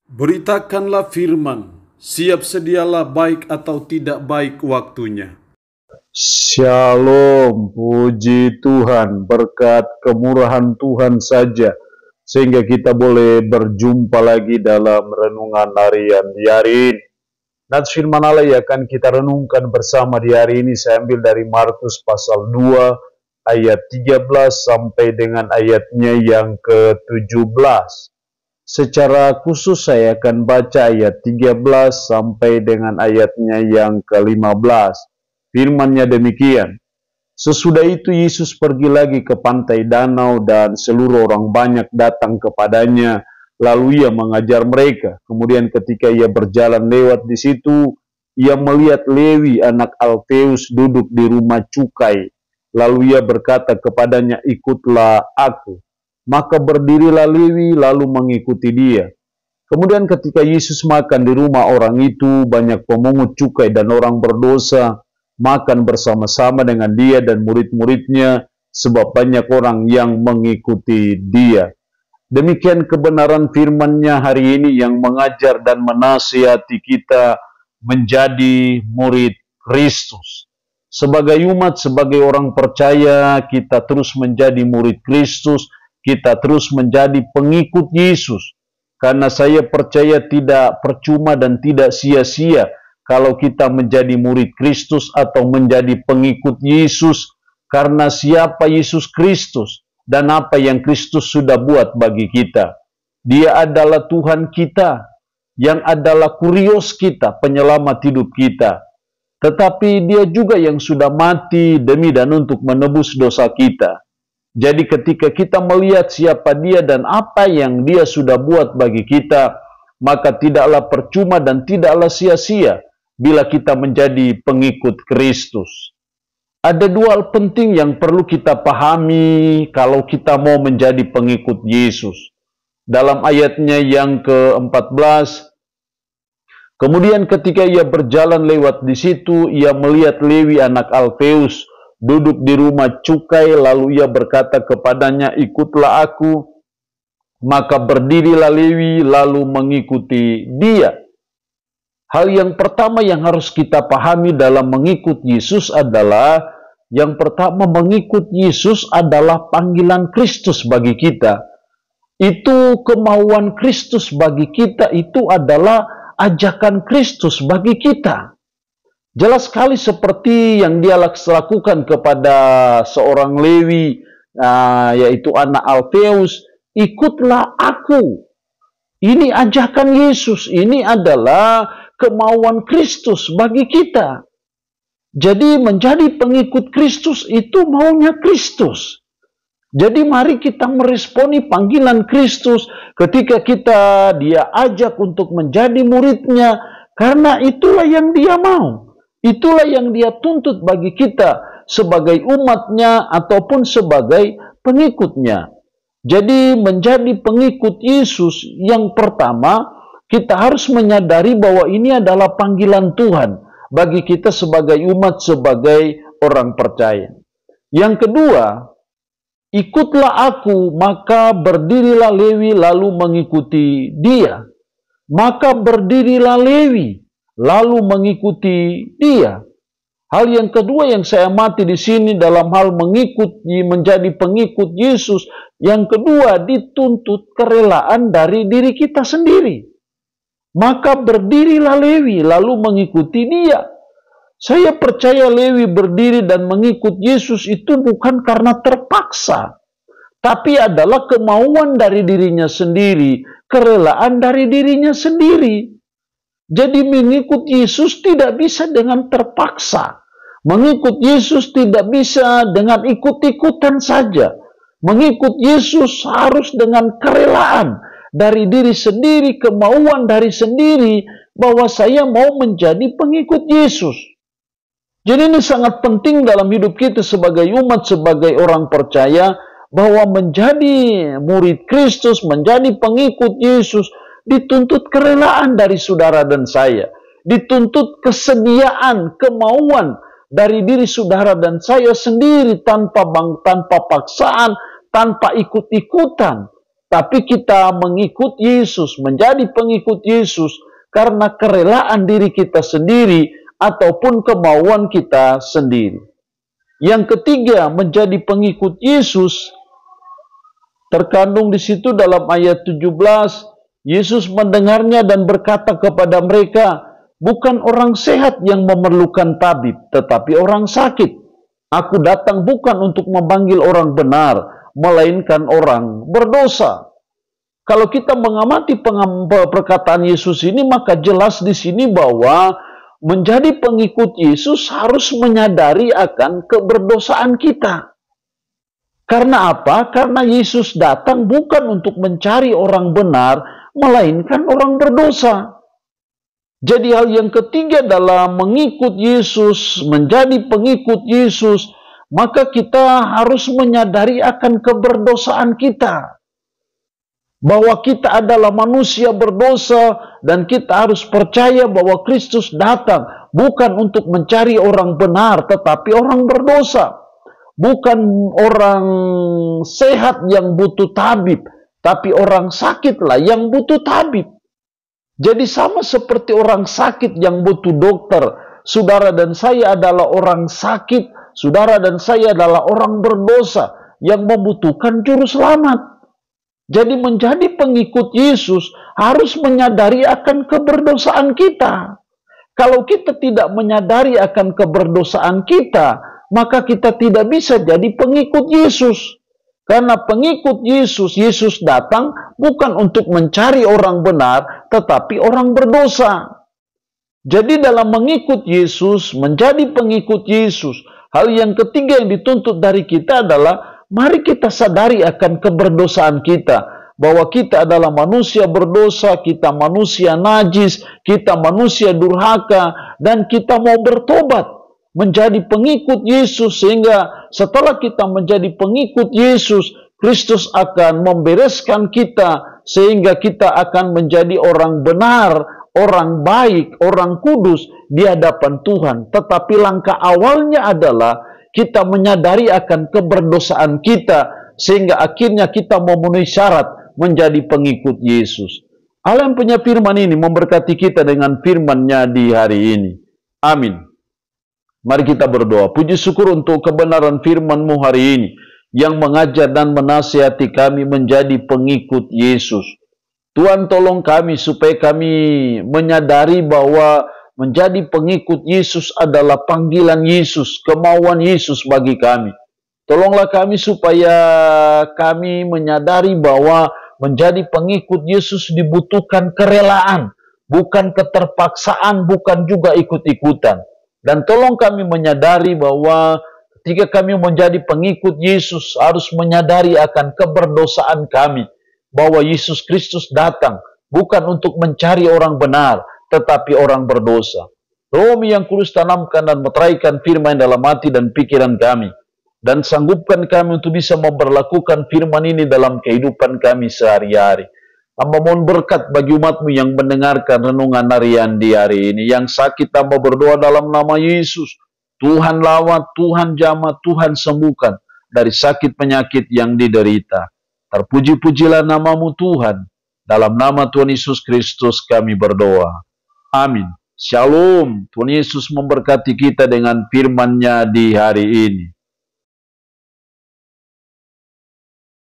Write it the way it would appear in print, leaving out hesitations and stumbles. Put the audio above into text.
Beritakanlah firman, siap sedialah baik atau tidak baik waktunya. Shalom, puji Tuhan, berkat kemurahan Tuhan saja, sehingga kita boleh berjumpa lagi dalam renungan harian di hari ini. Nats firman Allah yang akan kita renungkan bersama di hari ini, saya ambil dari Markus pasal 2, ayat 13 sampai dengan ayatnya yang ke-17. Secara khusus saya akan baca ayat 13 sampai dengan ayatnya yang ke-15. Firman-Nya demikian. Sesudah itu Yesus pergi lagi ke pantai danau dan seluruh orang banyak datang kepadanya. Lalu ia mengajar mereka. Kemudian ketika ia berjalan lewat di situ, ia melihat Lewi anak Alfeus duduk di rumah cukai. Lalu ia berkata kepadanya, ikutlah aku. Maka berdirilah Lewi lalu mengikuti dia. Kemudian ketika Yesus makan di rumah orang itu, banyak pemungut cukai dan orang berdosa makan bersama-sama dengan dia dan murid-muridnya, sebab banyak orang yang mengikuti dia. Demikian kebenaran firman-Nya hari ini yang mengajar dan menasihati kita menjadi murid Kristus. Sebagai umat, sebagai orang percaya, kita terus menjadi murid Kristus, kita terus menjadi pengikut Yesus. Karena saya percaya tidak percuma dan tidak sia-sia kalau kita menjadi murid Kristus atau menjadi pengikut Yesus, karena siapa Yesus Kristus dan apa yang Kristus sudah buat bagi kita. Dia adalah Tuhan kita, yang adalah kurios kita, penyelamat hidup kita. Tetapi dia juga yang sudah mati demi dan untuk menebus dosa kita. Jadi ketika kita melihat siapa dia dan apa yang dia sudah buat bagi kita, maka tidaklah percuma dan tidaklah sia-sia bila kita menjadi pengikut Kristus. Ada dua hal penting yang perlu kita pahami kalau kita mau menjadi pengikut Yesus. Dalam ayatnya yang ke-14, kemudian ketika ia berjalan lewat di situ, ia melihat Lewi anak Alfeus duduk di rumah cukai, lalu ia berkata kepadanya, ikutlah aku. Maka berdirilah Lewi lalu mengikuti dia. Hal yang pertama yang harus kita pahami dalam mengikut Yesus adalah, yang pertama, mengikut Yesus adalah panggilan Kristus bagi kita. Itu kemauan Kristus bagi kita, itu adalah ajakan Kristus bagi kita. Jelas sekali seperti yang dia lakukan kepada seorang Lewi, yaitu anak Alfeus, ikutlah aku. Ini ajakan Yesus, ini adalah kemauan Kristus bagi kita. Jadi menjadi pengikut Kristus itu maunya Kristus. Jadi mari kita meresponi panggilan Kristus ketika dia ajak untuk menjadi muridnya, karena itulah yang dia mau. Itulah yang dia tuntut bagi kita sebagai umatnya ataupun sebagai pengikutnya. Jadi menjadi pengikut Yesus, yang pertama, kita harus menyadari bahwa ini adalah panggilan Tuhan bagi kita sebagai umat, sebagai orang percaya. Yang kedua, ikutlah aku, maka berdirilah Lewi lalu mengikuti dia. Maka berdirilah Lewi lalu mengikuti dia. Hal yang kedua yang saya amati di sini dalam hal menjadi pengikut Yesus, yang kedua dituntut kerelaan dari diri kita sendiri. Maka berdirilah Lewi lalu mengikuti dia. Saya percaya Lewi berdiri dan mengikut Yesus itu bukan karena terpaksa, tapi adalah kemauan dari dirinya sendiri, kerelaan dari dirinya sendiri. Jadi mengikut Yesus tidak bisa dengan terpaksa. Mengikut Yesus tidak bisa dengan ikut-ikutan saja. Mengikut Yesus harus dengan kerelaan dari diri sendiri, kemauan dari sendiri, bahwa saya mau menjadi pengikut Yesus. Jadi ini sangat penting dalam hidup kita sebagai umat, sebagai orang percaya, bahwa menjadi murid Kristus, menjadi pengikut Yesus, dituntut kerelaan dari saudara dan saya. Dituntut kesediaan, kemauan dari diri saudara dan saya sendiri, tanpa paksaan, tanpa ikut-ikutan. tapi kita mengikut Yesus, menjadi pengikut Yesus karena kerelaan diri kita sendiri ataupun kemauan kita sendiri. Yang ketiga, menjadi pengikut Yesus terkandung di situ dalam ayat 17. Yesus mendengarnya dan berkata kepada mereka, "Bukan orang sehat yang memerlukan tabib, tetapi orang sakit. Aku datang bukan untuk memanggil orang benar, melainkan orang berdosa." Kalau kita mengamati perkataan Yesus ini, maka jelas di sini bahwa menjadi pengikut Yesus harus menyadari akan keberdosaan kita. Karena apa? Karena Yesus datang bukan untuk mencari orang benar, melainkan orang berdosa. Jadi hal yang ketiga dalam mengikut Yesus, menjadi pengikut Yesus, maka kita harus menyadari akan keberdosaan kita. Bahwa kita adalah manusia berdosa dan kita harus percaya bahwa Kristus datang bukan untuk mencari orang benar tetapi orang berdosa. Bukan orang sehat yang butuh tabib, tapi orang sakitlah yang butuh tabib. Jadi sama seperti orang sakit yang butuh dokter, saudara dan saya adalah orang sakit, saudara dan saya adalah orang berdosa yang membutuhkan juru selamat. Jadi menjadi pengikut Yesus harus menyadari akan keberdosaan kita. Kalau kita tidak menyadari akan keberdosaan kita, maka kita tidak bisa jadi pengikut Yesus. Karena pengikut Yesus, Yesus datang bukan untuk mencari orang benar, tetapi orang berdosa. Jadi dalam mengikut Yesus, menjadi pengikut Yesus, hal yang ketiga yang dituntut dari kita adalah mari kita sadari akan keberdosaan kita. Bahwa kita adalah manusia berdosa, kita manusia najis, kita manusia durhaka, dan kita mau bertobat. Menjadi pengikut Yesus, sehingga setelah kita menjadi pengikut Yesus, Kristus akan membereskan kita, sehingga kita akan menjadi orang benar, orang baik, orang kudus di hadapan Tuhan. Tetapi langkah awalnya adalah kita menyadari akan keberdosaan kita, sehingga akhirnya kita memenuhi syarat menjadi pengikut Yesus. Allah yang punya firman ini memberkati kita dengan firman-Nya di hari ini. Amin. Mari kita berdoa. Puji syukur untuk kebenaran firman-Mu hari ini yang mengajar dan menasihati kami menjadi pengikut Yesus. Tuhan, tolong kami supaya kami menyadari bahwa menjadi pengikut Yesus adalah panggilan Yesus, kemauan Yesus bagi kami. Tolonglah kami supaya kami menyadari bahwa menjadi pengikut Yesus dibutuhkan kerelaan, bukan keterpaksaan, bukan juga ikut-ikutan. Dan tolong kami menyadari bahwa ketika kami menjadi pengikut Yesus harus menyadari akan keberdosaan kami, bahwa Yesus Kristus datang bukan untuk mencari orang benar, tetapi orang berdosa. Roh yang kudus tanamkan dan meteraikan firman dalam hati dan pikiran kami, dan sanggupkan kami untuk bisa memperlakukan firman ini dalam kehidupan kami sehari-hari. Hamba mohon berkat bagi umat-Mu yang mendengarkan renungan harian di hari ini. Yang sakit hamba berdoa dalam nama Yesus. Tuhan lawat, Tuhan jamah, Tuhan sembuhkan dari sakit penyakit yang diderita. Terpuji-pujilah nama-Mu Tuhan. Dalam nama Tuhan Yesus Kristus kami berdoa. Amin. Shalom. Tuhan Yesus memberkati kita dengan firman-Nya di hari ini.